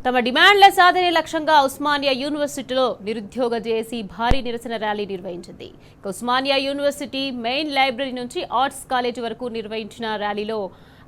తమ డిమాండ్ల సాధనే లక్ష్యంగా ఉస్మానియా యూనివర్సిటీలో నిరుద్యోగ జేఏసీ భారీ నిరసన ర్యాలీ నిర్వహించింది. ఉస్మానియా యూనివర్సిటీ మెయిన్ లైబ్రరీ నుంచి ఆర్ట్స్ కాలేజ్ వరకు నిర్వహించిన ర్యాలీలో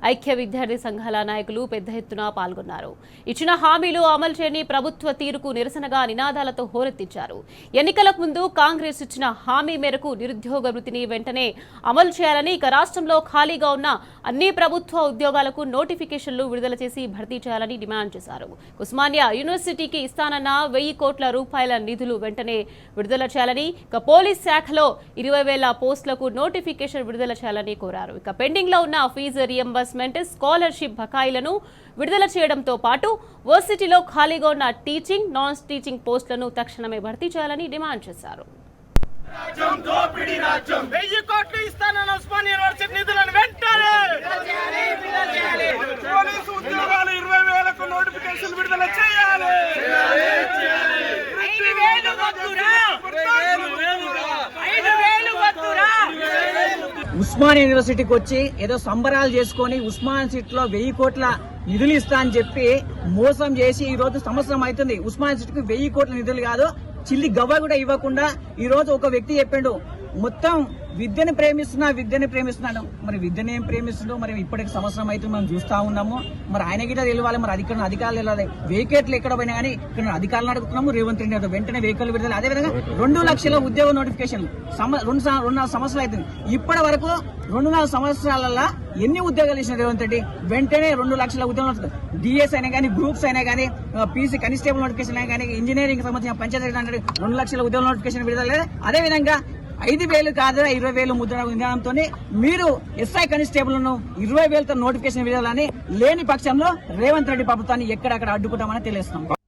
ఐక్య విద్యార్థి సంఘాల నాయకులు పెద్ద ఎత్తున పాల్గొన్నారు. ఇచ్చిన హామీలు అమలు చేయని ప్రభుత్వ తీరుకు నిరసనగా నినాదాలతో హోరెత్తించారు. ఎన్నికలకు ముందు కాంగ్రెస్ ఇచ్చిన హామీ మేరకు నిరుద్యోగ వృత్తిని వెంటనే అమలు చేయాలని, ఇక రాష్ట్రంలో ఖాళీగా ఉన్న అన్ని ప్రభుత్వ ఉద్యోగాలకు నోటిఫికేషన్లు విడుదల చేసి భర్తీ చేయాలని డిమాండ్ చేశారు. ఉస్మానియా యూనివర్సిటీకి ఇస్తానన్న 1000 కోట్ల రూపాయల నిధులు వెంటనే విడుదల చేయాలని, ఇక పోలీస్ శాఖలో 20,000 పోస్టులకు నోటిఫికేషన్ విడుదల చేయాలని కోరారు. ఇక పెండింగ్ లో ఉన్న ఫీజు రియంబర్స్మెంట్, స్కాలర్షిప్ బకాయిలను విడుదల చేయడంతో పాటు వర్సిటీలో ఖాళీగా ఉన్న టీచింగ్, నాన్ టీచింగ్ పోస్టులను తక్షణమే భర్తీ చేయాలని డిమాండ్ చేశారు. ఉస్మానియా యూనివర్సిటీకి వచ్చి ఏదో సంబరాలు చేసుకుని ఉస్మానియా సిటీలో 1000 కోట్ల నిధులు ఇస్తా అని చెప్పి మోసం చేసి ఈ రోజు సంవత్సరం అవుతుంది. ఉస్మానియా సిటీకి 1000 కోట్ల నిధులు కాదు, చిల్లి గవ్వ కూడా ఇవ్వకుండా ఈ రోజు ఒక వ్యక్తి చెప్పిండు, మొత్తం విద్యను ప్రేమిస్తున్నాడు. మరి విద్యను ఏం ప్రేమిస్తుండో మరి ఇప్పటికి సంవత్సరం అయితే మనం చూస్తా ఉన్నాము. మరి ఆయన గిట్ట తెలియాలి, మరి అధికారులు తెలియాలి. వేకేట్లు ఎక్కడ పోయినా కానీ ఇక్కడ అధికారులు అడుగుతున్నాము. రేవంత్ రెడ్డి వెంటనే వెహికల్ విడుదల. అదేవిధంగా 2 లక్షల ఉద్యోగ నోటిఫికేషన్లు 2.5 సంవత్సరాలు అవుతుంది. ఇప్పటి వరకు 2.5 సంవత్సరాలలో ఎన్ని ఉద్యోగాలు ఇచ్చిన రేవంత్ రెడ్డి? వెంటనే 2 లక్షల ఉద్యోగాలు, డిఎస్ అయినా కానీ, గ్రూప్స్ అయినా కానీ, పీసీ కానిస్టేబుల్ నోటిఫికేషన్ అయినా కానీ, ఇంజనీరింగ్ సంబంధించిన పంచాయతీ 2 లక్షల ఉద్యోగ నోటిఫికేషన్ విడుదల. అదేవిధంగా 5,000 కాదు 20,000 ముద్ర విధానంతో మీరు ఎస్ఐ కానిస్టేబుల్ ను 20,000తో నోటిఫికేషన్ విధాలని లేని పక్షంలో రేవంత్ రెడ్డి ప్రభుత్వాన్ని ఎక్కడక్కడ అడ్డుకుంటామని తెలియజేస్తున్నాం.